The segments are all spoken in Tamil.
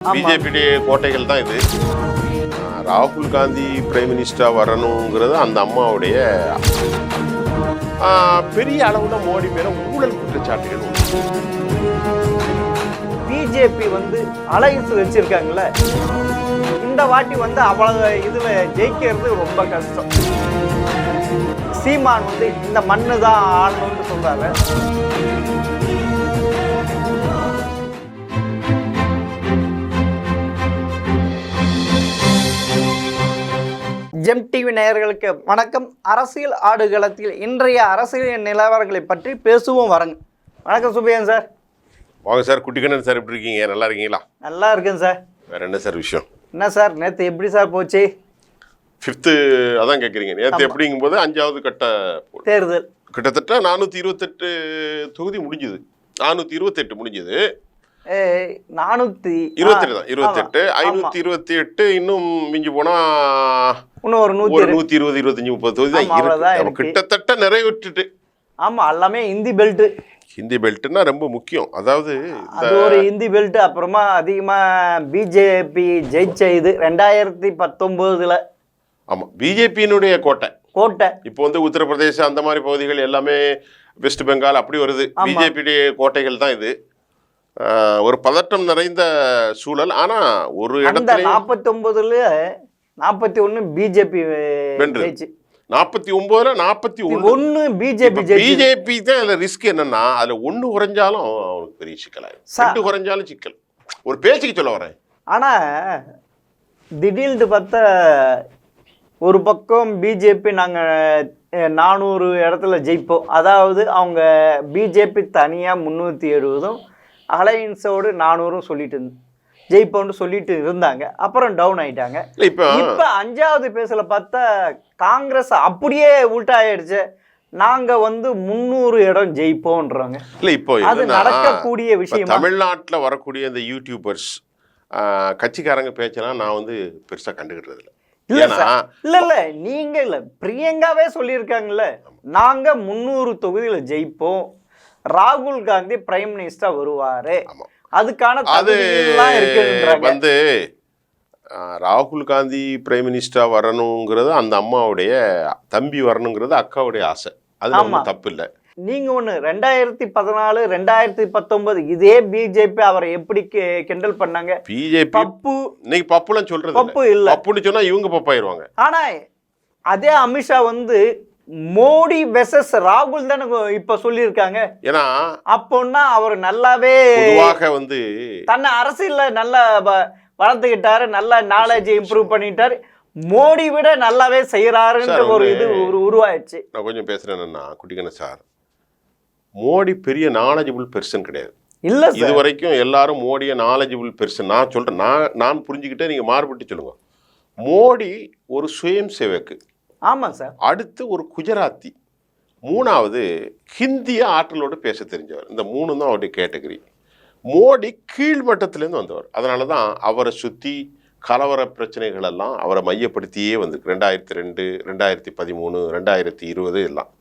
பிஜேபி கோட்டைகள் தான் இது. ராகுல் காந்தி பிரைம் மினிஸ்டராக வரணுங்கிறது அந்த அம்மாவுடைய பெரிய அளவுல மோடி மேல ஊழல் குற்றச்சாட்டுகள் உண்டு. பிஜேபி அலைன்ஸ் வச்சிருக்காங்கல்ல, இந்த வாட்டி அவ்வளவு இதுல ஜெயிக்கிறது ரொம்ப கஷ்டம். சீமான் இந்த மண்ணு தான் ஆளணும்னு சொல்றாரு. ஜெம் டிவி நேயர்களுக்கு வணக்கம். அரசியல் ஆடுகளத்தில் இன்றைய அரசியல் நிலவரங்களை பற்றி பேசுவோம் வரங்க. வணக்கம் சுபையன் சார். வாங்க சார். குட்டிக்கண்ணன் சார், எப்படி இருக்கீங்க? நல்லா இருக்கீங்களா? நல்லா இருக்கேன் சார். வேற என்ன சார் விஷயம்? என்ன சார் நேற்று எப்படி சார் போச்சு? 5th அதான் கேட்குறீங்க. நேற்று எப்படிங்கும் போது 5வது கட்ட தேர்தல் கிட்டத்தட்ட 428 தொகுதி முடிஞ்சுது. 428 முடிஞ்சது. 428 தான் 28. 528 இன்னும் மிஞ்சி போனா இன்னும் ஒரு 120 25 30 தொகுதி தான் இருக்கு. கிட்டத்தட்ட நிறைவேற்றிட்டு. ஆமா, எல்லாமே ஹிந்தி பெல்ட். ஹிந்தி பெல்ட்னா ரொம்ப முக்கியம். அதாவது அது ஒரு ஹிந்தி பெல்ட். அப்புறமா அதிகமா பிஜேபி ஜெயிச்ச இது 2019. ஆமா, பிஜேபியினுடைய கோட்டை. இப்போ உத்தரப்பிரதேசம் அந்த மாதிரி பகுதிகள் எல்லாமே, வெஸ்ட் பெங்கால் அப்படி வருது. பிஜேபி கோட்டைகள் தான் இது. ஒரு பதட்டம் நிறைந்த சூழல். ஆனா ஒரு இடத்துல 49ல 41 பிஜேபி வென்று. 49ல 41 பிஜேபி தான். அதுல ரிஸ்க் என்னன்னா, அதுல 1 குறைஞ்சாலும் அவனுக்கு பெரிய சிக்கல், 2 குறைஞ்சாலும் சிக்கல். ஒரு பேச்சுக்கு சொல்ல வரேன். ஆனா திடீர்னு பார்த்தா ஒரு பக்கம் பிஜேபி நாங்கள் 400 இடத்துல ஜெயிப்போம், அதாவது அவங்க பிஜேபி தனியாக 370 அலையன்ஸோடு 400 சொல்லிட்டு ஜெயிப்போன்னு சொல்லிட்டு இருந்தாங்க. அப்புறம் டவுன் ஆயிட்டாங்க. இப்போ 5வது பேசல பார்த்தா காங்கிரஸ் அப்படியே உல்டா ஆயிடுச்சு. நாங்க 300 இடம் ஜெயிப்போன்றாங்க. இல்லை, இப்போ அது நடக்கக்கூடிய விஷயம். தமிழ்நாட்டில் வரக்கூடிய இந்த யூடியூபர்ஸ் கட்சிக்காரங்க பேச்செல்லாம் நான் பெருசா கண்டுகிட்டது இல்லை. இல்ல நீங்க இல்ல, பிரியங்காவே சொல்லியிருக்காங்கல்ல, நாங்க 300 தொகுதியில ஜெயிப்போம், ராகுல் காந்தி பிரைம் மினிஸ்டர் வருவாரு, அதுக்கான ராகுல் காந்தி பிரைம் மினிஸ்டரா வரணுங்கிறது அந்த அம்மாவுடைய தம்பி வரணுங்கிறது அக்காவுடைய ஆசை. அது தப்பு இல்லை. நீங்க 2014 2019 இதே பிஜேபி அவரை எப்படி கிண்டல் பண்ணாங்க? பிஜேபி பப்பு, இன்னைக்கு பப்புலாம் சொல்றது பப்பு இல்ல, பப்புன்னு சொன்னா இவங்க பப்பாயிருவாங்க. ஆனா அதே அமித்ஷா மோடி வெர்சஸ் ராகுல் தானே இப்ப சொல்லியிருக்காங்க. ஏன்னா அப்போன்னா அவர் நல்லாவே தன்னை அரசியல்ல நல்லா வளர்த்துக்கிட்டாரு, நல்லா நாலேஜ் இம்ப்ரூவ் பண்ணிட்டாரு, மோடி விட நல்லாவே செய்யறாருன்ற ஒரு இது உருவாயிடுச்சு. நான் கொஞ்சம் பேசுறேன்னா, குட்டிக்கண்ண சார், மோடி பெரிய நாலேஜபிள் பெர்சன் கிடையாது. இல்ல, இது வரைக்கும் எல்லாரும் மோடிய நாலேஜபிள் பெர்சன் நான் சொல்றேன். நான் புரிஞ்சுக்கிட்டே நீங்க மாறுபட்டு சொல்லுங்க. மோடி ஒரு சுயம் சேவக்கு. ஆமா சார். அடுத்து ஒரு குஜராத்தி, 3வது ஹிந்திய ஆற்றலோடு பேச தெரிஞ்சவர். இந்த 3 தான் அவருடைய கேட்டகரி. மோடி கீழ்மட்டத்திலேருந்து வந்தவர். அதனால தான் அவரை சுற்றி கலவர பிரச்சனைகள் எல்லாம் அவரை மையப்படுத்தியே வந்திருக்கு. 2002 2013 2020 எல்லாம்.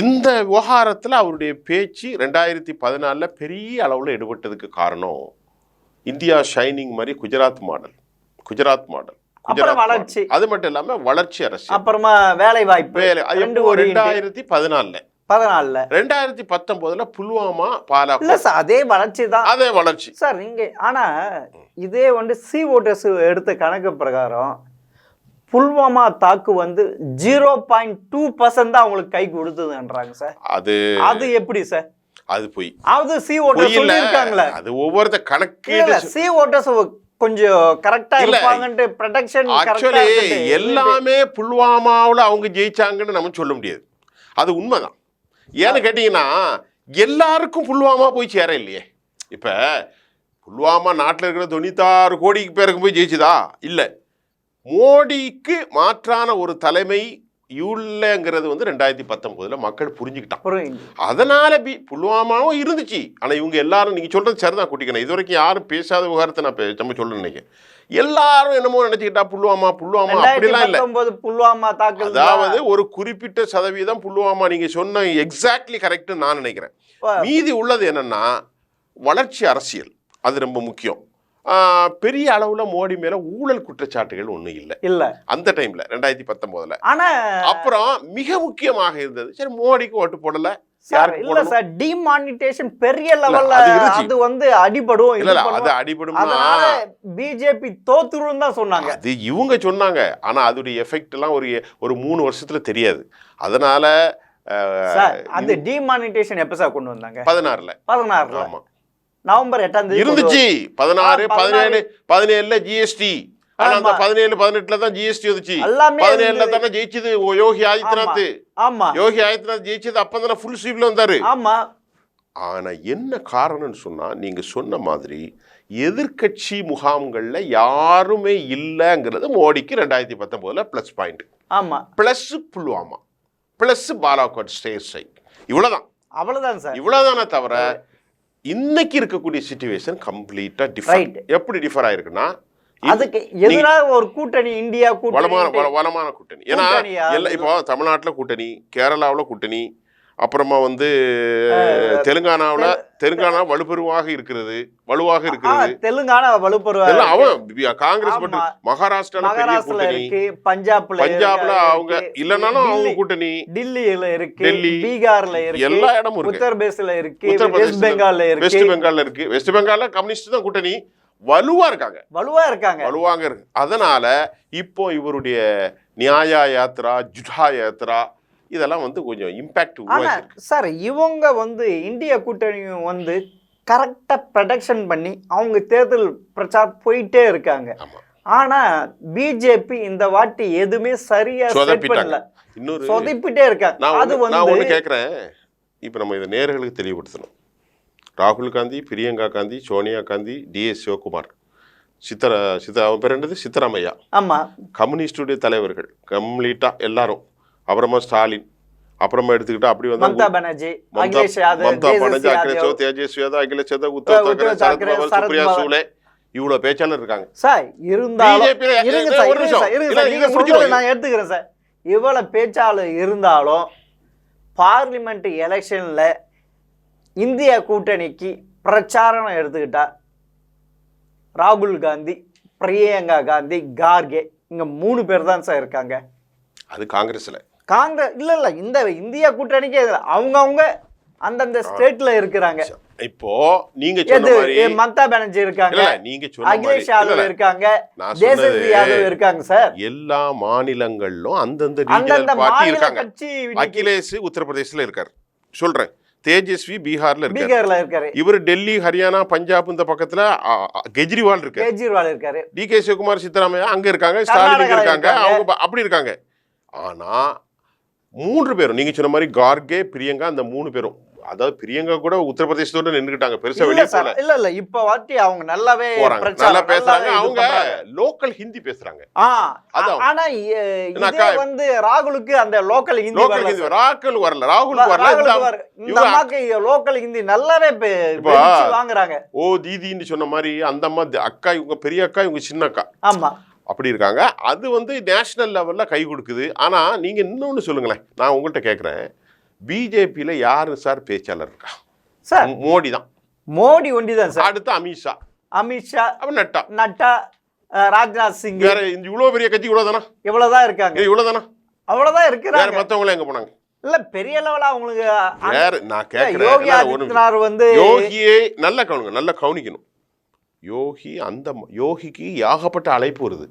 இந்த விவகாரத்தில் அவருடைய பேச்சு 2014 பெரிய அளவில் எடுபட்டதுக்கு காரணம் இந்தியா ஷைனிங் மாதிரி குஜராத் மாடல். வளர்ச்சி. அது மட்டும் இல்லாம வளர்ச்சி அரசு, அப்புறமா வேலை வாய்ப்பு. 2014 2019 புல்வாமா, பாலாகோட், அதே வளர்ச்சி தான். அதே வளர்ச்சி சார். நீங்க ஆனா இதே சி ஓட்டர்ஸ் எடுத்த கணக்கு பிரகாரம் புல்வாமா தாக்கு 0.2% தான் அவங்களுக்கு கை கொடுத்ததுன்றாங்க சார். அது எப்படி சார்? அது போய் சி ஓட்டர்ஸ் சொல்லிருக்காங்களே, அது ஒவ்வொருத்த கணக்கு. சி ஓட்டர்ஸ் கொஞ்சம் கரெக்டா இருப்பாங்கன்னு ப்ரொடெக்ஷன். ஆக்சுவலி எல்லாமே புல்வாமாவில் அவங்க ஜெயிச்சாங்கன்னு நம்ம சொல்ல முடியாது. அது உண்மைதான். ஏன்னு கேட்டீங்கன்னா, எல்லாருக்கும் புல்வாமா போய் சேர இல்லையே. இப்ப புல்வாமா நாட்டில் இருக்கிற 96 கோடி பேருக்கு போய் ஜெயிச்சுதா? இல்லை. மோடிக்கு மாற்றான ஒரு தலைமை இல்லைங்கிறது 2019 மக்கள் புரிஞ்சுக்கிட்டான். அதனால புல்வாமாவும் இருந்துச்சு. ஆனா இவங்க எல்லாரும், நீங்க சொல்றது சரிதான் குட்டிக்கணும், இது வரைக்கும் யாரும் பேசாத விவகாரத்தை நம்ம சொல்ல நினைக்கிறேன். எல்லாரும் என்னமோ நினைச்சுக்கிட்டா புல்வாமா அப்படிலாம் இல்லை. புல்வாமா தாக்குதல், அதாவது ஒரு குறிப்பிட்ட சதவீதம் புல்வாமா நீங்க சொன்ன எக்ஸாக்ட்லி கரெக்ட் நான் நினைக்கிறேன். மீதி உள்ளது என்னன்னா வளர்ச்சி அரசியல். அது ரொம்ப முக்கியம். பெரிய அளவுல மோடி மேல ஊழல் குற்றச்சாட்டுகள் ஒண்ணும் இல்ல அந்த டைம்ல 2019. ஆனா அப்புறம் மிக முக்கியமாக இருந்தது, சரி மோடிக்கு ஓட்டு போடல, இல்ல சார், டிமானிட்டேஷன் பெரிய லெவல்ல அது வந்து அடிபடும். இல்ல அது அடிபடும், அதனால பிஜேபி தோத்துரும் தான் சொன்னாங்க. அது இவங்க சொன்னாங்க. ஆனா அதோட எஃபெக்ட் எல்லாம் ஒரு 3 வருஷத்துல தெரியாது. அதனால அந்த டிமானிட்டேஷன் எப்ப சார் கொண்டு வந்தாங்க? 16ல. ஆமா, நவம்பர் 8ஆம் தேதி இருந்துச்சு. 16, 17, 17ல ஜிஎஸ்டி. ஆனா அந்த 17, 18ல தான் ஜிஎஸ்டி வந்துச்சு. 17ல தானே ஜெயிச்சது யோகி ஆதித்யநாத். ஆமா, யோகி ஆதித்யநாத் ஜெயிச்சது அப்பதானே ஃபுல் ஸ்வீப்ல வந்தாரு. ஆமா. ஆனா என்ன காரணம்னு சொன்னா, நீங்க சொன்ன மாதிரி எதிர்கட்சி முகாம்கள்ல யாருமே இல்லைங்கிறது மோடிக்கு 2019ல பிளஸ் பாயிண்ட். ஆமா, plus Pulwama, plus Balakot state, இவ்வளவுதான். அவ்வளவுதான் சார், இவ்வளவுதானே தவிர இன்னைக்கு இருக்கக்கூடிய சிச்சுவேஷன் கம்ப்ளீட்டா டிஃபரெண்ட். எப்படி டிஃபர் ஆயிருக்குன்னா, அதுக்கு எதிராக ஒரு கூட்டணி, இந்தியா கூட்டணி, வளமான கூட்டணி. ஏன்னா இப்போ தமிழ்நாட்டுல கூட்டணி, கேரளாவுல கூட்டணி, அப்புறமா வந்து தெலுங்கானா வலுவாக இருக்கிறது. தெலுங்கானா வலுப்பெறுவாக, காங்கிரஸ் மட்டும். மகாராஷ்டிரால இருக்கு, பஞ்சாப்ல அவங்க இல்லனாலும் அவங்க கூட்டணி, டெல்லியில இருக்கு, பீகார்ல இருக்கு, எல்லா இடமும் இருக்கு, உத்தரப்பிரதேசல இருக்கு, வெஸ்ட் பெங்கால்ல இருக்கு. வெஸ்ட் பெங்கால்ல கம்யூனிஸ்ட் தான் கூட்டணி, வலுவாங்க. அதனால இப்போ இவருடைய நியாயா யாத்ரா, ஜுடா யாத்ரா இதெல்லாம் வந்து கொஞ்சம் இம்பாக்ட் உருவாக்கிருக்கு சார். இவங்க வந்து இந்திய கூட்டணி வந்து கரெக்டா ப்ரொடக்ஷன் பண்ணி அவங்க தேர்தல் பிரச்சாரம் போயிட்டே இருக்காங்க. ஆனா பிஜேபி இந்த வாட்டி எதுவுமே சரியா பண்ணல, சொதப்பிட்டே இருக்காங்க. அது வந்து நான் ஒண்ணு கேக்குறேன், இப்ப நம்ம இதை நேயர்களுக்கு தெளிவுபடுத்தணும். ராகுல் காந்தி, பிரியங்கா காந்தி, சோனியா காந்தி, டிஎஸ் சிவகுமார், அவன் பேர் என்னது, சித்தராமையா, ஆமா, கம்யூனிஸ்டுடைய தலைவர்கள் கம்ப்ளீட்டா எல்லாரும். அப்புறமா ஸ்டாலின், அப்புறமா எடுத்துக்கிட்டா அப்படி வந்து மம்தா பானர்ஜி, அகிலேஷ் யாதவ், தேஜஸ்வி யாதவ், அகிலேஷ் யாதவ், உத்தவ் தாக்கரே, சரத் பவார், சுப்ரியா சூலே, இவ்வளவு பேச்சாளர் இருக்காங்க. சார் இருந்தாலும் நான் எடுத்துக்கிறேன் சார், இவ்வளவு பேச்சாளர் இருந்தாலும் பார்லிமெண்ட் எலெக்ஷன்ல இந்திய கூட்டணிக்கு பிரச்சாரம் எடுத்துக்கிட்டா ராகுல் காந்தி, பிரியங்கா காந்தி, கார்கே, இங்க 3 பேர் தான் சார் இருக்காங்க. அது காங்கிரஸ்ல இல்ல இந்த இந்திய கூட்டணிக்கே அவங்க அந்தந்த ஸ்டேட்ல இருக்கிறாங்க. இப்போ நீங்க சொன்ன மாதிரி மம்தா பானர்ஜி இருக்காங்க, நீங்க சொன்ன அகிலேஷ் யாதவ் இருக்காங்க, தேஜஸ்வி யாதவ் இருக்காங்க சார். எல்லா மாநிலங்களிலும் அந்தந்த ரீஜனல் பார்ட்டி இருக்காங்க. அகிலேஷ் உத்தரப்பிரதேசல இருக்காரு சொல்றேன், தேஜஸ்வி பீகார்ல இருக்காரு, இவர் டெல்லி, ஹரியானா, பஞ்சாப் இந்த பக்கத்துல கெஜ்ரிவால் இருக்காரு, டிகே சிவகுமார், சித்தராமையா அங்க இருக்காங்க, ஸ்டாலின் இருக்காங்க, அவங்க அப்படி இருக்காங்க. ஆனா 3 பேரும் நீங்க சொன்ன மாதிரி கார்கே, பிரியங்கா, அந்த 3 பேரும், அதாவது பிரியங்கா கூட உத்தரப்பிரதேசத்தோட நின்னுக்கிட்டாங்க, பெருசா வெளியே போல. இல்ல இப்ப வாட்டி அவங்க நல்லாவே நல்லா பேசுறாங்க, அவங்க லோக்கல் ஹிந்தி பேசுறாங்க. ஆனா இதே வந்து ராகுலுக்கு அந்த லோக்கல் ஹிந்தி ராகுலுக்கு வரல. இந்த அம்மாக்கு லோக்கல் ஹிந்தி நல்லாவே வாங்குறாங்க. ஓ தீதின்னு சொன்ன மாதிரி அந்த அம்மா அக்கா, இவங்க பெரிய அக்கா, இவங்க சின்ன அக்கா, ஆமா அப்படி இருக்காங்க. அது வந்து நேஷனல் லெவல்ல கை கொடுக்குது. ஆனா நீங்க இன்னொன்னு சொல்லுங்களேன், நான் உங்கள்கிட்ட கேட்கிறேன், பிஜேபியில யாரு சார் பேச்சாளர் இருக்கா? சார் மோடி தான். மோடி ஒண்டிதான் சார். அடுத்து அமித்ஷா, அப்புறம் நட்டா, ராஜ்நாத் சிங். வேற இவ்வளவு பெரிய கட்சி இவ்வளவுதான் இருக்காங்க. இவ்வளவுதானா? அவ்வளவுதான் இருக்கிறாங்க. மத்தவங்க எங்க போனாங்க? இல்ல பெரிய லெவலா அவங்களுக்கு வேற. நான் கேட்கிறேன், யோகி ஆதித்யநாத் வந்து யோகியே நல்லா கவனிக்கணும். யோகிக்கு ஏகப்பட்ட அழைப்பு வருது,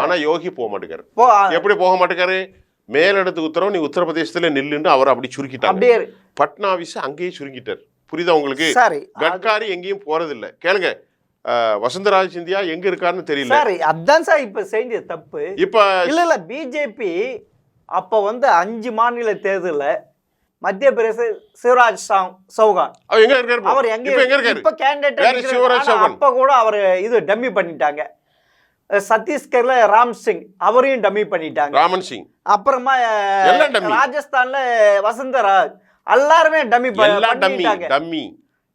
ஆனா யோகி போக மாட்டேங்காரு. எப்படி போக மாட்டேங்காரு? மேலிடத்து உத்தரவு, நீ உத்தரப்பிரதேசத்துல நில்லுன்னு அவர் அப்படி சுருக்கிட்டாங்க. பட்னாவிஸ் அங்கேயே சுருங்கிட்டார். புரியுதா உங்களுக்கு? கட்காரி எங்கேயும் போறது இல்ல. கேளுங்க, வசுந்தராஜ் சிந்தியா எங்க இருக்காருன்னு தெரியல. அதான் சார் இப்ப செஞ்ச தப்பு. இப்ப இல்ல பிஜேபி அப்ப வந்து 5 மாநில தேர்தல்ல மத்திய பிரதேச சிவராஜ் சௌகான் அவர் எங்க இப்ப கேண்டிடேட், அப்ப கூட அவர் இது டம்மி பண்ணிட்டாங்க. சத்தீஸ்கர்ல ராம் சிங் அவரையும் டம்மி பண்ணிட்டாங்க, ராமன் சிங். அப்புறமா ராஜஸ்தான்ல வசந்தராஜ், எல்லாருமே டம்மி பண்ணிட்டாங்க.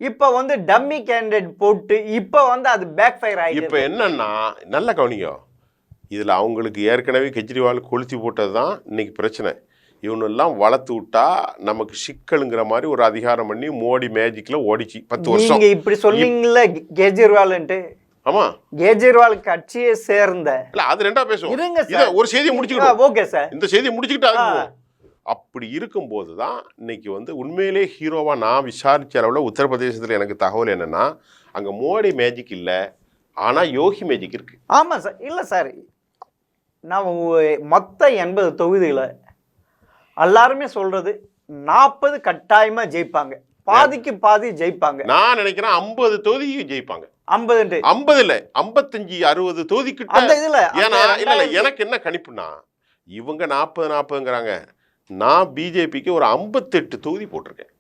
இப்ப வந்து டம்மி கேண்டிடேட் போட்டு இப்ப வந்து அது பேக் ஃபயர் ஆயிடுச்சு. இப்ப என்னன்னா நல்ல கவனிங்க, இதுல அவங்களுக்கு ஏற்கனவே கெஜ்ரிவால் கொளுத்தி போட்டதுதான் இன்னைக்கு பிரச்சனை. இவனெல்லாம் வளர்த்து விட்டா நமக்கு சிக்கலுங்கிற மாதிரி ஒரு அதிகாரம் பண்ணி மோடி மேஜிக்ல ஓடிச்சு 10 வருஷம். நீங்க இப்படி சொன்னீங்கல்ல கெஜ்ரிவால்ன்ட்டு, ஆமா, கெஜ்ரிவால் கட்சியை சேர்ந்த இல்ல அது ரெண்டா பேசுவோம். இருங்க இத சார். ஒரு செய்தியை முடிச்சுக்கிட்டோம். Okay sir. இந்த செய்தியை முடிச்சுக்கிட்டு அதுக்கு போவோம். அப்படி இருக்கும்போது தான் இன்னைக்கு வந்து உண்மையிலே ஹீரோவா நான் விசாரிச்ச அளவில் உத்தரப்பிரதேசத்தில் எனக்கு தகவல் என்னன்னா, அங்க மோடி மேஜிக் இல்லை, ஆனா யோகி மேஜிக் இருக்கு. ஆமா சார். இல்ல சார், நான் மொத்த 80 தொகுதிகளை எல்லாருமே சொல்றது 40 கட்டாயமா ஜெயிப்பாங்க, பாதிக்கு பாதி ஜெயிப்பாங்க. நான் நினைக்கிறேன் 50 தொகுதி ஜெயிப்பாங்க. 50 இல்ல 55 60 தொகுதி கிட்ட. அந்த இதுல ஏன்னா இல்ல எனக்கு என்ன கணிப்புனா, இவங்க 40-40ங்கிறாங்க, நான் பிஜேபிக்கு ஒரு 58 தொகுதி போட்டிருக்கேன்.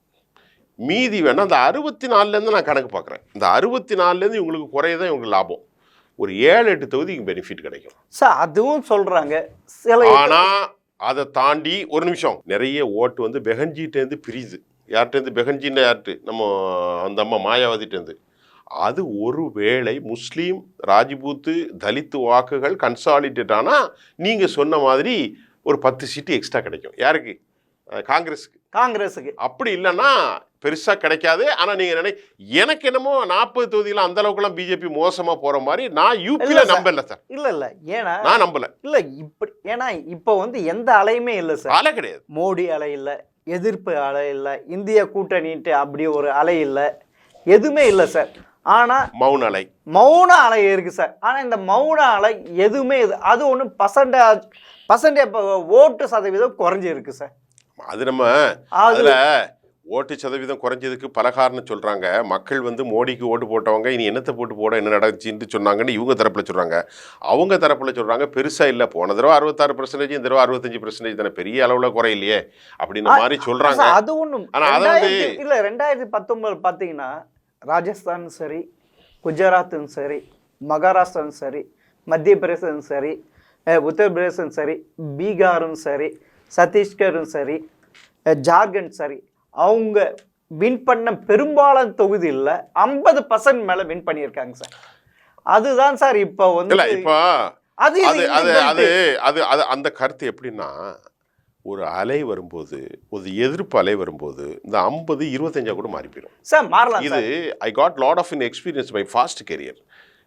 மீதி வேணா அந்த 64லேருந்து நான் கணக்கு பார்க்குறேன். இந்த 64லேருந்து இவங்களுக்கு குறையதான் இவங்களுக்கு லாபம். ஒரு 7-8 தொகுதிக்கு பெனிஃபிட் கிடைக்கும் சார். அதுவும் சொல்றாங்க சில. ஆனா அதை தாண்டி ஒரு நிமிஷம், நிறைய ஓட்டு வந்து பெஹன்ஜிட்டேருந்து பிரியுது. யார்கிட்டேருந்து? பெஹன்ஜின்னு யார்ட்டு? நம்ம அந்த அம்மா மாயாவதிட்டேருந்து. அது ஒரு வேளை முஸ்லீம், ராஜ்பூத்து, தலித்து வாக்குகள் கன்சாலிடேட் ஆனால் நீங்கள் சொன்ன மாதிரி ஒரு 10 சீட்டு எக்ஸ்ட்ரா கிடைக்கும். யாருக்கு? காங்கிரஸுக்கு. அப்படி இல்லைன்னா பெருசாக கிடைக்காது. ஆனால் நீங்கள் எனக்கு என்னமோ 40 தொகுதியில் அந்த அளவுக்குலாம் பிஜேபி மோசமாக போகிற மாதிரி நான் யூபியில் நம்பல சார். இல்லை ஏன்னா நான் நம்பல. இல்லை இப்படி, ஏன்னா இப்போ வந்து எந்த அலையுமே இல்லை சார். அலை கிடையாது. மோடி அலை இல்லை, எதிர்ப்பு அலை இல்லை, இந்திய கூட்டணிட்டு அப்படி ஒரு அலை இல்லை, எதுவுமே இல்லை சார். ஆனா மௌன அலை இருக்கு சார். ஆனா இந்த மௌன அலை எதுவுமே அது ஒன்று பர்சன்டேஜ் ஓட்டு சதவீதம் குறைஞ்சிருக்கு சார். அது நம்ம அதுல ஓட்டு சதவீதம் குறைஞ்சதுக்கு பல காரணம் சொல்றாங்க. மக்கள் வந்து மோடிக்கு ஓட்டு போட்டவங்க இனி என்னத்தை போட்டு போட என்ன நடந்துச்சுன்னு சொன்னாங்கன்னு இவங்க தரப்புல சொல்றாங்க. அவங்க தரப்புல சொல்றாங்க பெருசா இல்லை, போன தடவை 66%, இந்த தடவை 65% தானே, பெரிய அளவுல குறையிலையே அப்படின்னு மாதிரி சொல்றாங்க. அது ஒண்ணும். ஆனா அது இல்ல 2019 பாத்தீங்கன்னா ராஜஸ்தானும் சரி, குஜராத்தும் சரி, மகாராஷ்டிராவும் சரி, மத்திய பிரதேசம் சரி, உத்தரப்பிரதேசம் சரி, பீகாரும் சரி, சத்தீஸ்கரும் சரி, ஜார்க்கண்ட் சரி, அவங்க வின் பண்ண பெரும்பாலான தொகுதியில் 50% மேல வின் பண்ணியிருக்காங்க சார். அதுதான் சார் இப்போ வந்து இப்போ அந்த கருத்து எப்படின்னா, ஒரு அலை வரும்போது, ஒரு எதிர்ப்பு அலை வரும்போது இந்த 50-25 கூட மாறி போயிடும் சார். மாறலாம். இது I got lot of in experience by fast career.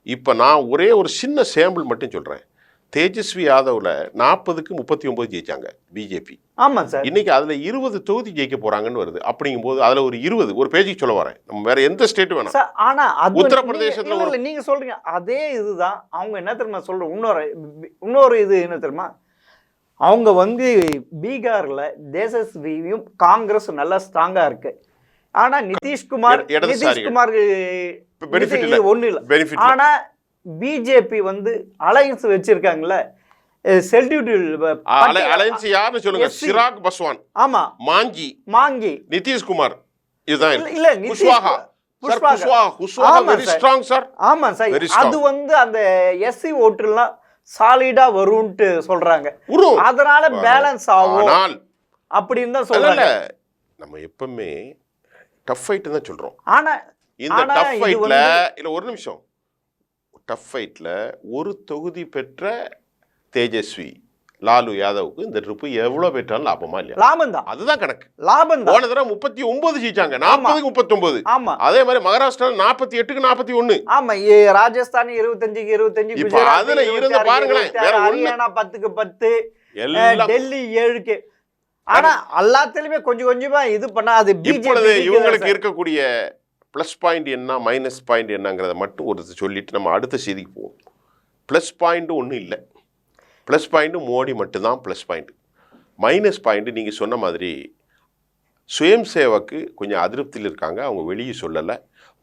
இப்போ நான் ஒரே ஒரு சின்ன சாம்பிள் மட்டும் சொல்கிறேன். தேஜஸ்வி யாதவ்ல 40க்கு 39 ஜெயிச்சாங்க பிஜேபி. ஆமா சார். இன்னைக்கு அதுல 20 தொகுதி ஜெயிக்க போறாங்கன்னு வருது. அப்படிங்கும்போது அதுல ஒரு 20 ஒரு பேஜுக்கு சொல்ல வரேன். நம்ம வேற எந்த ஸ்டேட் வேணாம். ஆனா உத்தரப்பிரதேசத்துல நீங்க சொல்றீங்க அதே இதுதான். அவங்க என்ன தெரியுமா சொல்ற இன்னொரு இது என்ன தெரியுமா, அவங்க வந்து பீகார்ல தேசஸ்ரீயும் காங்கிரஸ் நல்லா ஸ்ட்ராங்கா இருக்கு. ஆனா நிதிஷ்குமார் ஒண்ணு இல்ல. ஆனா பிஜேபி வந்து அலையன்ஸ் வச்சிருக்காங்கல்ல, அலையன்ஸ் யாருன்னு சொல்லுங்க. சிராக் பஸ்வான், ஆமா, மாங்கி, நிதிஷ்குமார், இதுதான் இல்ல குஷ்வாஹா. Very strong sir. ஆமா சார். அது வந்து அந்த எஸ்சி ஓட்டுலாம் சாலிடா வரும்னு சொல்றாங்க. அதனால பேலன்ஸ் ஆகும் அப்படின்னு தான் சொல்றாங்க. நம்ம எப்பவுமே டஃப் ஃபைட் தான் சொல்றோம். ஆனா இந்த டஃப் ஃபைட்ல இல்ல ஒரு நிமிஷம், டஃப் ஃபைட்ல ஒரு தொகுதி பெற்ற தேஜஸ்வி லாலு யாதவுக்கு இந்த ட்ரிப்பு எவ்வளவு பெற்றாலும் லாபமா இல்லையா? லாபம் தான். அதுதான் கணக்கு. லாபம் தான். போன தடவை 39 ஜெயிச்சாங்க, 40க்கு 39. ஆமா. அதே மாதிரி மகாராஷ்டிரா 48க்கு 41. ஆமா. ராஜஸ்தான் 25க்கு 25. இப்ப அதுல இருந்து பாருங்களேன், வேற ஹரியானா 10க்கு 10, டெல்லி 7க்கு. ஆனா எல்லாத்துலயுமே கொஞ்சம் கொஞ்சமா இது பண்ணா அது இப்பொழுது இவங்களுக்கு இருக்கக்கூடிய பிளஸ் பாயிண்ட் என்ன மைனஸ் பாயிண்ட் என்னங்கிறத மட்டும் ஒரு சொல்லிட்டு நம்ம அடுத்த செய்திக்கு போவோம். பிளஸ் பாயிண்ட் ஒன்றும் இல்லை. ப்ளஸ் பாயிண்ட்டு மோடி மட்டும்தான் ப்ளஸ் பாயிண்ட். மைனஸ் பாயிண்ட்டு நீங்கள் சொன்ன மாதிரி சுயம் சேவக்கு கொஞ்சம் அதிருப்தியில் இருக்காங்க. அவங்க வெளியே சொல்லலை.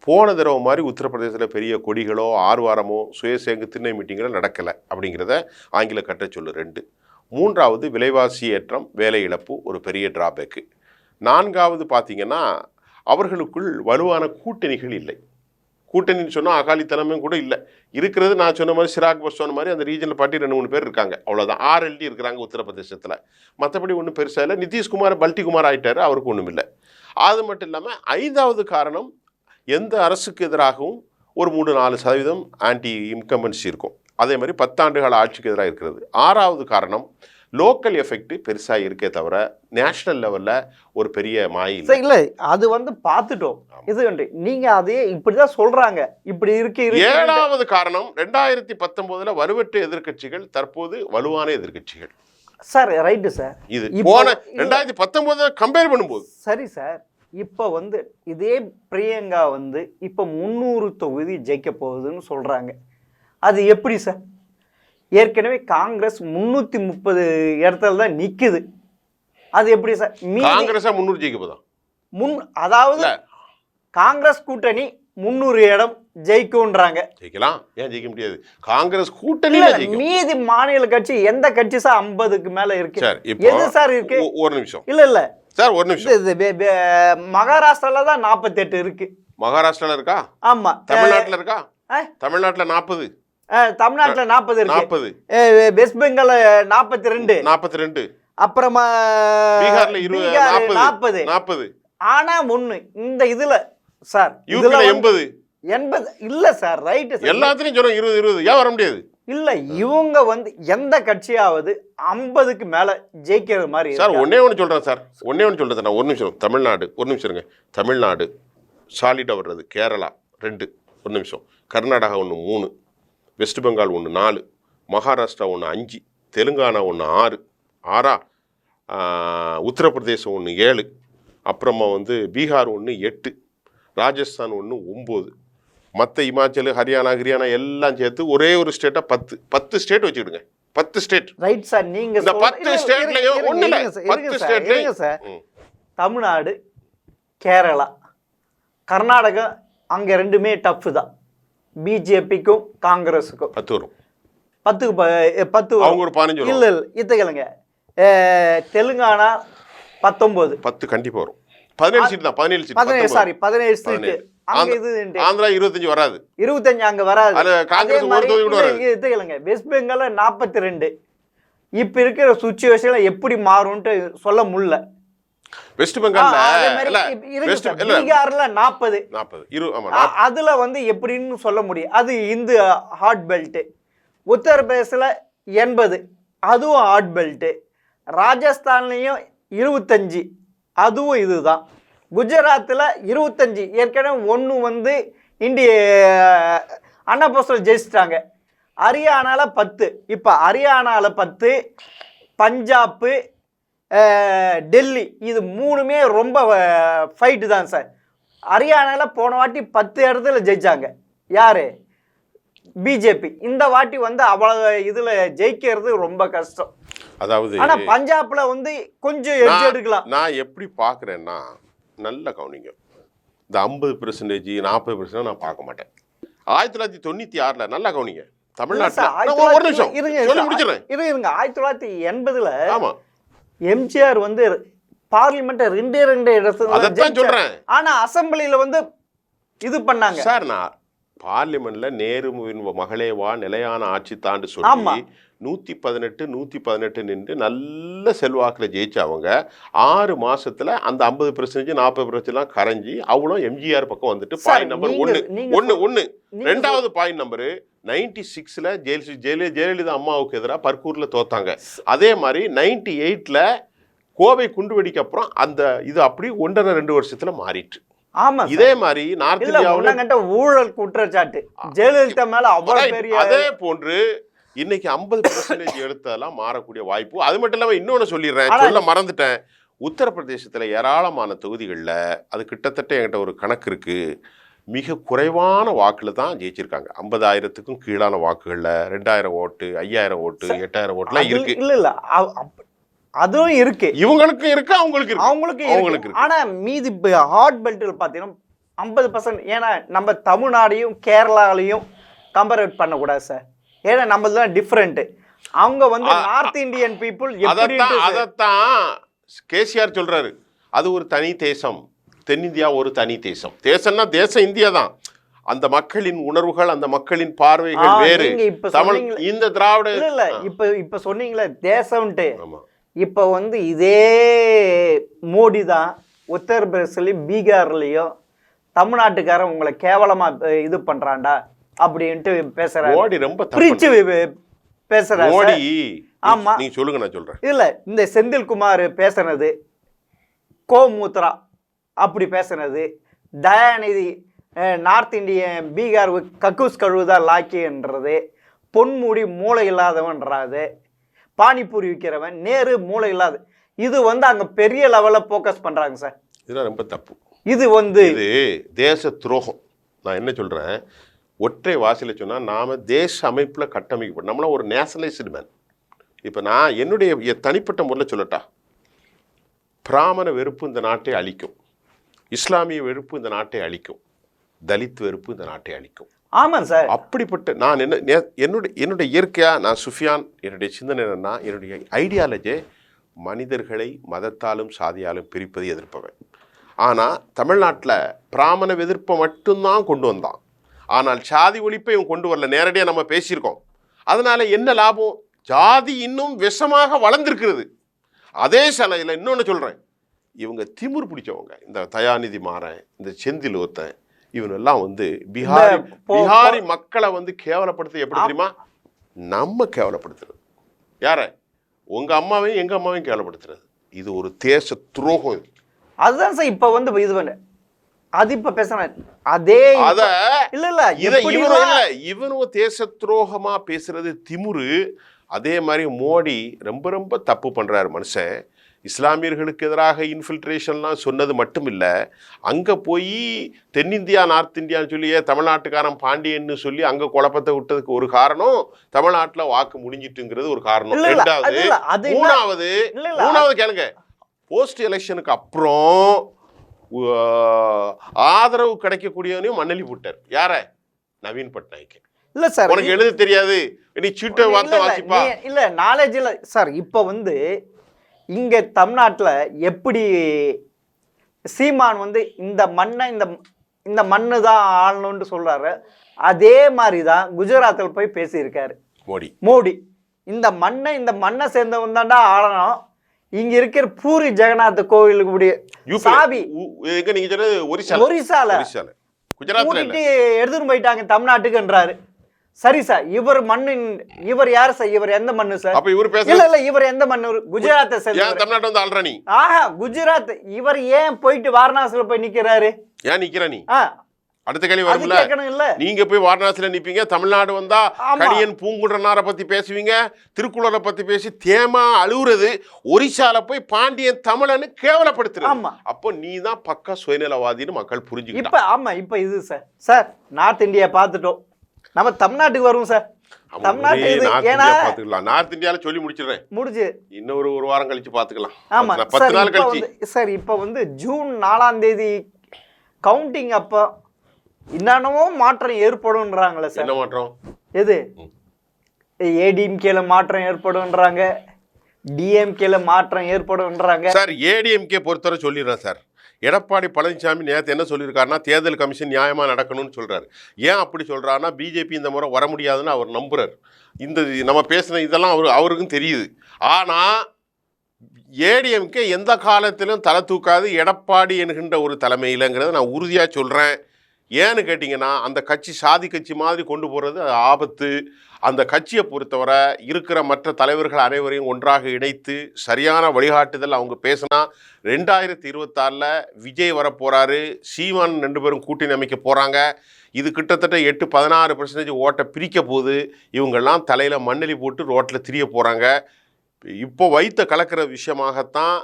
போன தடவை மாதிரி உத்தரப்பிரதேசத்தில் பெரிய கொடிகளோ ஆர்வாரமோ சுயசேங்கு திண்ணை மீட்டிங்களோ நடக்கலை அப்படிங்கிறத ஆங்கில கட்ட சொல்லு. 2. 3வது விலைவாசி ஏற்றம், வேலை இழப்பு ஒரு பெரிய டிராபேக்கு. 4வது பார்த்தீங்கன்னா அவர்களுக்குள் வலுவான கூட்டணிகள் இல்லை. கூட்டணின்னு சொன்னால் அகாலி தலைமையும் கூட இல்லை. இருக்கிறது நான் சொன்ன மாதிரி சிராக் பஸ்வான் மாதிரி அந்த ரீஜனல் பார்ட்டி 2-3 பேர் இருக்காங்க, அவ்வளோதான். RLD இருக்கிறாங்க உத்தரப்பிரதேசத்தில். மற்றபடி ஒன்றும் பெருசாக இல்லை. நிதிஷ்குமார் பல்டிகுமார் ஆகிட்டார், அவருக்கு ஒன்றும் இல்லை. அது மட்டும் இல்லாமல் 5வது காரணம், எந்த அரசுக்கு எதிராகவும் ஒரு 3-4% ஆன்டி இன்கம்பன்சி இருக்கும். அதே மாதிரி 10 ஆண்டுகால ஆட்சிக்கு எதிராக இருக்கிறது. 6வது காரணம், லோக்கல் எஃபெக்ட் பெருசா இருக்கே தவிர நேஷனல் லெவல்ல ஒரு பெரிய மாய் சரி, இல்ல அது வந்து பார்த்துட்டோம். இது நீங்க அதே இப்படிதான் சொல்றாங்க, இப்படி இருக்கு. ஏழாவது காரணம் 2019 வலுவற்ற எதிர்க்கட்சிகள் தற்போது வலுவான எதிர்க்கட்சிகள் சார். Right sir. இது போன 2019 கம்பேர் பண்ணும்போது சரி சார். இப்போ வந்து இதே பிரியங்கா வந்து இப்போ 300 தொகுதி ஜெயிக்க போகுதுன்னு சொல்றாங்க. அது எப்படி சார்? ஏற்கனவே காங்கிரஸ் 330 இடத்துல தான் நிக்குது. அது எப்படி சார்? காங்கிரஸா 300 ஜெயிக்க போதா? அதாவது காங்கிரஸ் கூட்டணி 300 இடம் ஜெயிக்கும்ன்றாங்க. ஜெயிக்கலாம், ஏன் ஜெயிக்க முடியாது? காங்கிரஸ் கூட்டணி மீதி மாநில கட்சி எந்த கட்சி சார் 50க்கு மேல இருக்கு? சார் எது சார் இருக்கு? ஒரு நிமிஷம். இல்ல சார் ஒரு நிமிஷம். மகாராஷ்டிரால தான் 48 இருக்கு. மகாராஷ்டிரால இருக்கா? ஆமா. தமிழ்நாட்டுல இருக்கா? தமிழ்நாட்டுல 40. தமிழ்நாட்டுல 40 இருக்கு. வெஸ்ட் பெங்கால் 42. அப்புறமா பீகார்ல 40. ஆனா ஒண்ணு இந்த இதுல சார் யூபில 80 இல்ல சார். Right sir. எல்லாத்துலயும் சொல்றோம் 20 ஏன் வர முடியாது? இல்ல இவங்க வந்து எந்த கட்சியாவது 50க்கு மேல ஜெயிக்கிற மாதிரி சார். ஒன்னே ஒன்று சொல்றேன் சார், நான் ஒரு நிமிஷம். தமிழ்நாடு ஒரு நிமிஷம் இருங்க. தமிழ்நாடு சாலிடா வர்றது, கேரளா 2, ஒரு நிமிஷம், கர்நாடகா 1, 3, வெஸ்ட் பெங்கால் 1, 4, மகாராஷ்டிரா 1, 5, தெலுங்கானா 1, 6, உத்தரப்பிரதேசம் 1, 7, அப்புறமா வந்து பீகார் 1, 8, ராஜஸ்தான் 1, 9, மற்ற இமாச்சல் ஹரியானா எல்லாம் சேர்த்து ஒரே ஒரு ஸ்டேட்டா 10 ஸ்டேட் வச்சுக்கிடுங்க. 10 ஸ்டேட். Right sir. நீங்க இந்த 10 ஸ்டேட்லயும் ஒண்ணு இல்ல, 10 ஸ்டேட்லயும் சார் தமிழ்நாடு, கேரளா, கர்நாடகா அங்க ரெண்டுமே டஃப் தான். பிஜேபிக்கும் காங்கிரஸுக்கும் 10 வரும். 10 அவங்க ஒரு 15 இல்ல இத்தகலங்க. தெலுங்கானா 19. 10 கண்டிப்பா வரும். 17 சீட் தான். 17 சீட். Sorry 17 seat. அங்க இது ஆந்திரா 25 வராது. 25 அங்க வராது. காங்கிரஸ் ஒரு தொகுதி கூட வராது. இத்தகலங்க. வெஸ்ட் பெங்கால்ல 42. இப்ப இருக்கிற சிச்சுவேஷன்ல எப்படி மாறும்னு சொல்ல முடியல. வெஸ்ட் பெங்கால்ல பீகார்ல 40. அதுல வந்து எப்படின்னு சொல்ல முடியும். அது இந்து ஹாட் பெல்ட். உத்தரப்பிரதேசல 80, அதுவும் ஹாட் பெல்ட். ராஜஸ்தான்லயும் 25, அதுவும் இதுதான். குஜராத்தில் 25, ஏற்கனவே 1 வந்து இந்திய அண்ணா போஸ்டல் ஜெயிச்சிட்டாங்க. ஹரியானாவில் 10, இப்போ ஹரியானாவில் 10, பஞ்சாப்பு, டெல்லி இது 3மே ரொம்ப ஃபைட்டு தான் சார். ஹரியானாவில் போன வாட்டி 10 இடத்துல ஜெயிச்சாங்க. யாரு? பிஜேபி. இந்த வாட்டி வந்து அவ்வளவு இதுல ஜெயிக்கிறது ரொம்ப கஷ்டம். அதாவது ஆனா பஞ்சாப்ல வந்து கொஞ்சம் எட்ஜ் எடுக்கலாம். நான் எப்படி பாக்குறேன்னா, நல்ல கவனிங்க. இந்த 50%, 40% நான் பார்க்க மாட்டேன். 1996ல நல்லா கவனிங்க. தமிழ்நாட்டுல ஒரு நிமிஷம் சொல்லி முடிச்சிடுறேன். இருங்க. 1980ல ஆமா எம்ஜிஆர் வந்து பார்லிமெண்ட் 2 இடத்துல அதான் சொல்றேன். ஆனா அசெம்பிளில வந்து இது பண்ணாங்க சார். நான் பார்லிமெண்ட்ல நேருவின் மகளே வா நிலையான ஆட்சி தாண்டு சொல்லி 118 நின்று நல்ல செல்வாக்குல ஜெயிச்சவங்க 6 மாசத்துல அந்த 50%, 40% கரைஞ்சி அவ்வளோ எம்ஜிஆர் பக்கம் வந்துட்டு பாயிண்ட் நம்பர் 1. ரெண்டாவது பாயிண்ட் நம்பர் 96ல ஜெயலலிதா அம்மாவுக்கு எதிராக பர்கூர்ல தோத்தாங்க. அதே மாதிரி 98ல கோவை குண்டுவெடிக்கு அப்புறம் அந்த இது அப்படி 1.5-2 வருஷத்துல மாறிட்டு. ஆமா, இதே மாதிரி நார்த் இந்தியாவுல ஊழல் குற்றச்சாட்டு ஜெயலலிதா மேல அவ்வளவு பெரிய. அதே போன்று இன்னைக்கு 50% எடுத்ததெல்லாம் மாறக்கூடிய வாய்ப்பு. அது மட்டும் இல்லாம இன்னொன்னு சொல்லிடுறேன், சொல்ல மறந்துட்டேன். உத்தரப்பிரதேசத்துல ஏராளமான தொகுதிகளில் அது கிட்டத்தட்ட என்கிட்ட ஒரு கணக்கு இருக்கு, மிக குறைவான வாக்குல தான் ஜெயிச்சிருக்காங்க. 50,000க்கும் கீழான வாக்குகள்ல 2000 ஓட்டு, 5000 ஓட்டு, 8000 ஓட்டுலாம் இருக்கு. இல்ல அதுவும் இருக்கு, இவங்களுக்கு இருக்கு, அவங்களுக்கு இருக்கு. ஆனா மீதி ஹாட் பெல்ட்ல பாத்தீங்கன்னா 50%. ஏன்னா நம்ம தமிழ்நாடையும் கேரளாலையும் கம்பேர் பண்ணக்கூடாது சார். ஏன்னா நம்மளது தான் டிஃப்ரெண்ட். அவங்க வந்து நார்த் இந்தியன் பீப்புள். அதைத்தான் கேசிஆர் சொல்றாரு, அது ஒரு தனி தேசம், தென்னிந்தியா ஒரு தனி தேசம். தேசம்னா தேசம் இந்தியா தான். அந்த மக்களின் உணர்வுகள், அந்த மக்களின் பார்வைகள் வேறு. தமிழ் இந்த திராவிட இல்ல இப்ப சொன்னீங்களே தேசம்ட்டு. இப்ப வந்து இதே மோடி தான் உத்தரப்பிரதேசலையும் பீகார்லயும் தமிழ்நாட்டுக்காரன் உங்களை கேவலமா இது பண்றான்டா அப்படின்ட்டு பேசுறாரு. மோடி ரொம்ப பிரிச்சு பேசுறாரு. மோடி ஆமா நீங்க சொல்லுங்க, நான் சொல்றேன். இல்ல இந்த செந்தில்குமார் பேசுனது, கோமூத்ரா அப்படி பேசுனது, தயாநிதி நார்த் இந்தியன் பீகார் கக்கூஸ் கழுவுதா லாக்கின்றது, பொன்முடி மூளை இல்லாதவன்றாது, பானிபூரி விற்கிறவன், நேரு மூளை இல்லாத, இது வந்து அங்க பெரிய லெவல்ல போக்கஸ் பண்றாங்க சார். இதெல்லாம் ரொம்ப தப்பு. இது வந்து இது தேச துரோகம். நான் என்ன சொல்றேன், ஒற்றை வாசில சொன்னா நாம தேச அமைப்புல கட்டமைக்கப்படும், நம்மளாம் ஒரு நேஷனலைஸ்டு மேன். இப்ப நான் என்னுடைய தனிப்பட்ட முறையில் சொல்லட்டா, பிராமண வெறுப்பு இந்த நாட்டை அழிக்கும், இஸ்லாமிய வெறுப்பு இந்த நாட்டை அழிக்கும், தலித் வெறுப்பு இந்த நாட்டை அழிக்கும். ஆமாம் சார். அப்படிப்பட்ட நான் என்னுடைய இயற்கையா நான் சுஃபியான், என்னுடைய சிந்தனை என்னன்னா, என்னுடைய ஐடியாலஜி மனிதர்களை மதத்தாலும் சாதியாலும் பிரிப்பதை எதிர்ப்பவன். ஆனால் தமிழ்நாட்டில் பிராமண எதிர்ப்பை மட்டும்தான் கொண்டு வந்தான். ஆனால் சாதி ஒழிப்பை இவன் கொண்டு வரல. நேரடியாக நம்ம பேசியிருக்கோம். அதனால என்ன லாபம்? ஜாதி இன்னும் விஷமாக வளர்ந்துருக்கிறது. அதே சிலையில் இன்னொன்று சொல்கிறேன், இவங்க திமிர் பிடிச்சவங்க. இந்த தயாநிதி மாறன், இந்த செந்தில் ஒருத்தன், இவனெல்லாம் வந்து பிஹாரி மக்களை வந்து கேவலப்படுத்த எப்படி தெரியுமா? நம்ம கேவலப்படுத்துறது. யார? உங்க அம்மாவையும் எங்க அம்மாவையும் கேவலப்படுத்துறது. இது ஒரு தேச துரோகம். அதுதான் சார் இப்ப வந்து இது பண்ண அது இப்ப பேசுறேன். அதே அத இல்ல இவனும் தேச துரோகமா பேசுறது திமுரு. அதே மாதிரி மோடி ரொம்ப ரொம்ப தப்பு பண்றாரு மனுஷன். இஸ்லாமியர்களுக்கு எதிராக இன்ஃபில்ட்ரேஷன்லாம் சொன்னது மட்டும் இல்லை, அங்கே போய் தென்னிந்தியா நார்த் இந்தியான்னு சொல்லி தமிழ்நாட்டுக்காரன் பாண்டியன்னு சொல்லி அங்கே குழப்பத்தை விட்டதுக்கு ஒரு காரணம், தமிழ்நாட்டில் வாக்கு முடிஞ்சிட்டுங்கிறது ஒரு காரணம். மூணாவது கேளுங்க, போஸ்ட் எலெக்ஷனுக்கு அப்புறம் ஆதரவு கிடைக்கக்கூடியவனையும் மண்ணலி போட்டார். யார? நவீன் பட்நாயக். இல்ல சார், உனக்கு எழுத தெரியாது, நீ சீட்டை வார்த்தை வாசிப்பா. இல்ல நாலேஜ் இல்ல சார். இப்போ வந்து இங்கே தமிழ்நாட்டில் எப்படி சீமான் வந்து இந்த மண்ணை இந்த மண்ணு தான் ஆளணும்னு சொல்கிறாரு, அதே மாதிரி தான் குஜராத்தில் போய் பேசியிருக்காரு மோடி. இந்த மண்ணை சேர்ந்தவன் தாண்டா ஆளணும். இங்கே இருக்கிற பூரி ஜெகநாத் கோவிலுக்கு சாவி ஒரிசால எடுத்துட்டு போயிட்டாங்க தமிழ்நாட்டுக்குன்றாரு. சரி சார், இவர் மண்ணின் இவர் யார் சார்? இவர் எந்த மண்ணு சார்? அப்ப இவர் பேச இல்ல இவர் எந்த மண்ணு? குஜராத்தை சேர்ந்தவர். தமிழ்நாடு வந்து ஆல்ரெடி குஜராத். இவர் ஏன் போயிட்டு வாரணாசில போய் நிக்கிறாரு? ஏன் நிக்கிற நீ? அடுத்த கேள்வி வரும்ல, நீங்க போய் வாரணாசில நிப்பீங்க, தமிழ்நாடு வந்தா கணியன் பூங்குன்றனாரை பத்தி பேசுவீங்க, திருக்குறளை பத்தி பேசி தேமா அழுகுறது, ஒரிசால போய் பாண்டியன் தமிழன்னு கேவலப்படுத்துறது. அப்போ நீ தான் பக்கா சுயநலவாதின்னு மக்கள் புரிஞ்சுக்கிட்டாங்க. இப்ப இது சார் நார்த் இந்தியா பாத்துட்டோம், நம்ம தமிழ்நாட்டுக்கு வரும் சார். பாத்துக்கலாம், நார்த் இந்தியால சொல்லி முடிச்சு இன்னொரு ஒரு வாரம் கழிச்சு பாத்துக்கலாம். ஆமா 10 நாள் கழிச்சு சார். இப்ப வந்து ஜூன் 4ஆம் தேதி கவுண்டிங் அப்ப என்னென்னவோ மாற்றம் ஏற்படும்ன்றாங்களே சார். என்ன மாற்றம்? எது? ஏடிஎம்கேல மாற்றம் ஏற்படும்ன்றாங்க, டிஎம்கேல மாற்றம் ஏற்படும்ன்றாங்க சார். ஏடிஎம்கே பொறுத்தவரை சொல்லிடுறேன் சார், எடப்பாடி பழனிசாமி நேற்று என்ன சொல்லியிருக்காருன்னா, தேர்தல் கமிஷன் நியாயமாக நடக்கணும்னு சொல்கிறாரு. ஏன் அப்படி சொல்கிறாருன்னா, பிஜேபி இந்த முறை வர முடியாதுன்னு அவர் நம்புறார். இந்த நம்ம பேசின இதெல்லாம் அவருக்கும் தெரியுது. ஆனால் ஏடிஎம்கே எந்த காலத்திலும் தலை தூக்காது எடப்பாடி என்கின்ற ஒரு தலைமையிலங்கிறத நான் உறுதியாக சொல்கிறேன். ஏன்னு கேட்டிங்கன்னா, அந்த கட்சி சாதி கட்சி மாதிரி கொண்டு போகிறது அது ஆபத்து. அந்த கட்சியை பொறுத்தவரை இருக்கிற மற்ற தலைவர்கள் அனைவரையும் ஒன்றாக இணைத்து சரியான வழிகாட்டுதல் அவங்க பேசினா, 2026 விஜய் வரப்போகிறாரு, சீமான் 2 பேரும் கூட்டணி அமைக்க போகிறாங்க. இது கிட்டத்தட்ட 8-16% ஓட்டை பிரிக்க போகுது. இவங்கெல்லாம் தலையில் மண்ணெலி போட்டு ரோட்டில் திரிய போகிறாங்க. இப்போ வைத்த கலக்கிற விஷயமாகத்தான்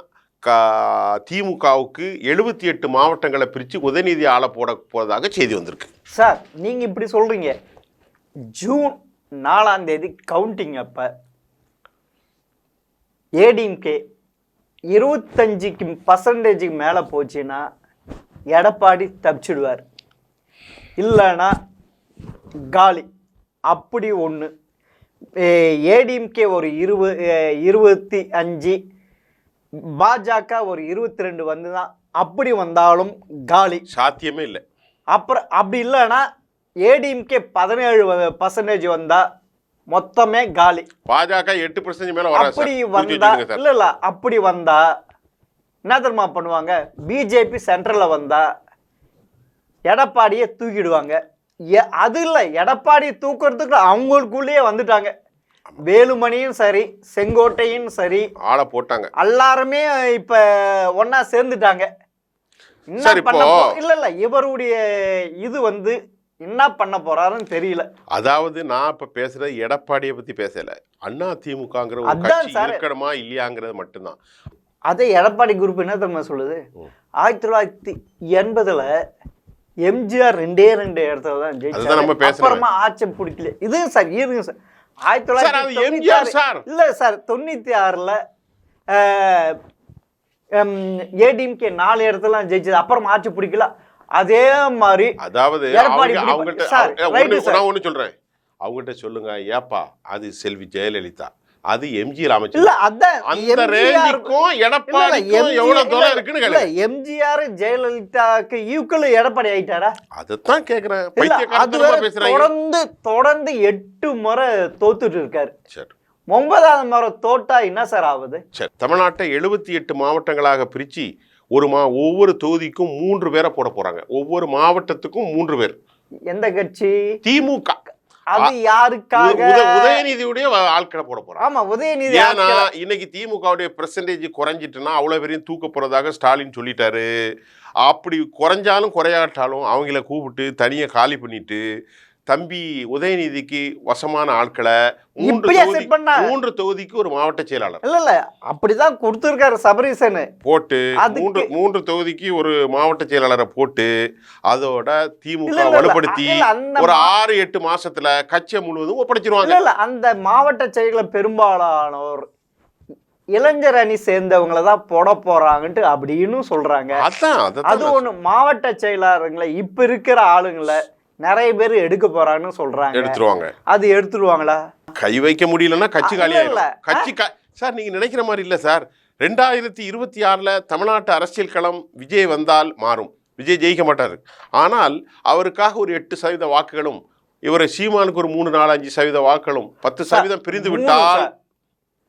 திமுகவுக்கு 78 மாவட்டங்களை பிரித்து உதயநிதி ஆள போறதாக செய்தி வந்திருக்கு. சார் நீங்க இப்படி சொல்றீங்க, ஜூன் 4ஆம் தேதி கவுண்டிங் அப்ப ஏடிஎம்கே 25% மேல போச்சுன்னா எடப்பாடி தப்பிச்சிடுவார், இல்லைன்னா காலி. அப்படி ஒன்று ஏடிஎம்கே ஒரு 25, பாஜக ஒரு 22 வந்துதான். அப்படி வந்தாலும் காலி, சாத்தியமே இல்லை. அப்புறம் அப்படி இல்லைன்னா ஏடிஎம்கே 17% வந்தா மொத்தமே காலி. பாஜக 8% மேல வராது. அப்படி வந்தா இல்ல அப்படி வந்தா என்ன தெரியுமா பண்ணுவாங்க? பிஜேபி சென்ட்ரல்ல வந்தா எடப்பாடியை தூக்கிடுவாங்க. அது இல்லை, எடப்பாடி தூக்குறதுக்கு அவங்களுக்குள்ளேயே வந்துட்டாங்க. வேலுமணியும் சரி, செங்கோட்டையும் சரி, ஆளை போட்டாங்க. எல்லாருமே இப்ப ஒன்னா சேர்ந்துட்டாங்க. சார் இப்போ இல்ல இவருடைய இது வந்து என்ன பண்ண போறாருன்னு தெரியல. அதாவது நான் இப்ப பேசுறது எடப்பாடியை பத்தி பேசல, அண்ணா திமுகங்கிற ஒரு கட்சி இருக்கணுமா இல்லையாங்கிறது மட்டும்தான். அதே எடப்பாடி குரூப் என்ன தெரியுமா சொல்லுது, 1980ல எம்ஜிஆர் 2 இடத்துல தான் ஜெயிச்சாரு, அப்புறமா ஆட்சி பிடிக்கல. இது சார் இருங்க சார், 1996 இல்ல சார் 96ல ஏடிஎம்கே 4 இடத்துல ஜெயிச்சது, அப்புறம் ஆட்சி பிடிக்கல. அதே மாதிரி அதாவது அவங்கள்ட்ட நான் ஒண்ணு சொல்றேன், அவங்கள்ட்ட சொல்லுங்க, ஏப்பா அது செல்வி ஜெயலலிதா, அது எம்ஜிஆர் அமைச்சர், அந்த ரேஞ்சுக்கும் எடப்பாடிக்கும் எவ்வளவு தூரம் இருக்குன்னு கேளுங்க. எம்ஜிஆர் ஜெயலலிதாக்கு ஈக்குவல் எடப்பாடி ஆயிட்டாரா? அதத்தான் கேக்குறேன். பைத்தியக்காரத்தனமா பேசுறாங்க. தொடர்ந்து 8 முறை தோத்துட்டு இருக்காரு. சரி, 9வது முறை தோட்டா என்ன சார் ஆகுது? சரி, தமிழ்நாட்டை 78 மாவட்டங்களாக பிரிச்சு ஒவ்வொரு தொகுதிக்கும் 3 பேரை போட போறாங்க. ஒவ்வொரு மாவட்டத்துக்கும் 3 பேர். எந்த கட்சி? திமுக. அது யாருக்காக? உதயநிதியுடைய ஆட்களை போட போறாங்க. ஆமா, உதயநிதி. ஏன்னா இன்னைக்கு திமுகவுடைய பெர்சன்டேஜ் குறைஞ்சிட்டுனா அவ்வளவு பேரையும் தூக்க போறதாக ஸ்டாலின் சொல்லிட்டாரு. அப்படி குறைஞ்சாலும் குறையாட்டாலும் அவங்கள கூப்பிட்டு தனியா காலி பண்ணிட்டு தம்பி உதயநிதிக்கு வசமான ஆட்களை 3 தொகுதிக்கு ஒரு மாவட்ட செயலாளர் இல்ல அப்படிதான் கொடுத்திருக்காரு சபரீசன் போட்டு 3 தொகுதிக்கு ஒரு மாவட்ட செயலாளரை போட்டு அதோட திமுக வலுப்படுத்தி ஒரு 6-8 மாசத்துல கட்சியை முழுவதும் ஒப்படைச்சிருவாங்க. இல்ல அந்த மாவட்ட செயலாளர் பெரும்பாலானோர் இளைஞர் அணி சேர்ந்தவங்களை தான் போட போறாங்கன்ட்டு அப்படின்னு சொல்றாங்க. அது ஒண்ணு, மாவட்ட செயலாளர்களை இப்ப இருக்கிற ஆளுங்களை நிறைய பேர் எடுக்க போறாங்கன்னு சொல்றாங்க. எடுத்துருவாங்க. அது எடுத்துருவாங்களா? கை வைக்க முடியலன்னா கட்சி காலியாயிரும். கட்சி சார் நீங்க நினைக்கிற மாதிரி இல்ல சார். 2026ல தமிழ்நாட்டு அரசியல் களம் விஜய் வந்தால் மாறும். விஜய் ஜெயிக்க மாட்டாரு. ஆனால் அவருக்காக ஒரு 8% வாக்குகளும், இவரை சீமானுக்கு ஒரு 3-4-5% வாக்குகளும் 10% பிரிந்து விட்டால்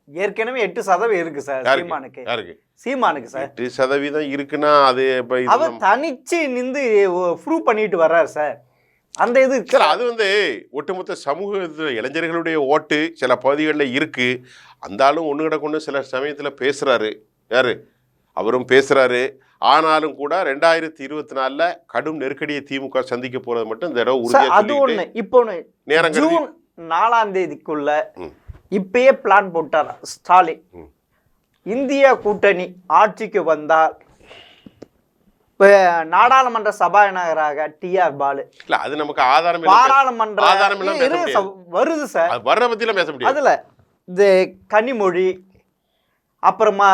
ஏற்கனவே 8% இருக்கு சார் சீமானுக்கு. யாருக்கு? சீமானுக்கு சார் 8% இருக்குன்னா அது அவர் தனிச்சு நின்று ப்ரூவ் பண்ணிட்டு வர்றாரு சார். அந்த இது சார் அது ஒட்டுமொத்த சமூக இளைஞர்களுடைய ஓட்டு சில பகுதிகளில் இருக்கு. அந்த ஆளும் ஒன்று கிடக்கொண்டு சில சமயத்தில் பேசுறாரு. யாரு? அவரும் பேசுறாரு. ஆனாலும் கூட 2024ல கடும் நெருக்கடியை திமுக சந்திக்க போறது மட்டும் இந்த தடவை உறுதியா அது ஒண்ணு. இப்போ ஜூன் 4ஆம் தேதிக்குள்ள இப்பயே பிளான் போட்டார் ஸ்டாலின். இந்திய கூட்டணி ஆட்சிக்கு வந்தால் நாடாளுமன்ற சபாநாயகராக டிஆர் பாலு. இல்ல அது நமக்கு ஆதாரம் பாராளுமன்ற வருது சார். வர்ற பத்திலாம் பேச முடியாது. அதுல இந்த கனிமொழி, அப்புறமா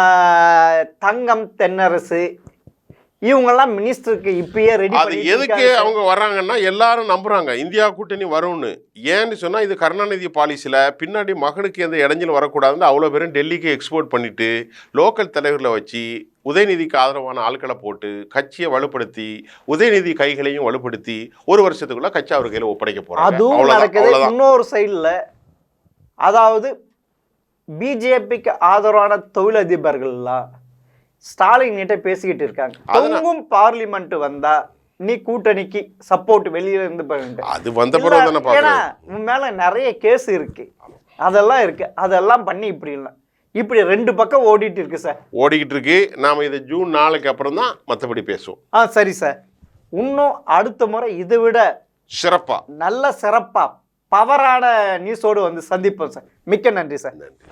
தங்கம் தென்னரசு, இவங்கெல்லாம் மினிஸ்டருக்கு இப்பயே ரெடி. அது எதுக்கு அவங்க வர்றாங்கன்னா எல்லாரும் நம்புறாங்க இந்தியா கூட்டணி வரும்னு. ஏன்னு சொன்னா இது கருணாநிதி பாலிசியில பின்னாடி மகனுக்கு எந்த இடைஞ்சல் வரக்கூடாதுன்னு அவ்வளோ பேரும் டெல்லிக்கு எக்ஸ்போர்ட் பண்ணிட்டு லோக்கல் தலைவர்களை வச்சு உதயநிதிக்கு ஆதரவான ஆட்களை போட்டு கட்சியை வலுப்படுத்தி உதயநிதி கைகளையும் வலுப்படுத்தி 1 வருஷத்துக்குள்ள கட்சி அவர் கையில ஒப்படைக்க போறாங்க. அதுவும் நடக்குது. இன்னொரு சைடுல அதாவது பிஜேபிக்கு ஆதரவான தொழிலதிபர்கள்லாம் ஸ்டாலின் கிட்ட பேசிக்கிட்டு இருக்காங்க. தொங்கும் பார்லிமெண்ட் வந்தா நீ கூட்டணிக்கு சப்போர்ட் வெளியில இருந்து பண்ணிட்டு அது வந்த பிறகு தான பாக்குறேன். உன் மேல நிறைய கேஸ் இருக்கு, அதெல்லாம் இருக்கு, அதெல்லாம் பண்ணி இப்படி 2 பக்கம் ஓடிட்டு இருக்கு சார். ஓடிக்கிட்டு இருக்கு. நாம இதை ஜூன் 4க்கு அப்புறம் தான் மற்றபடி பேசுவோம். சரி சார். இன்னும் அடுத்த முறை இதை விட சிறப்பா நல்ல சிறப்பா பவரான நியூஸோடு சந்திப்போம் சார். மிக்க நன்றி சார். நன்றி.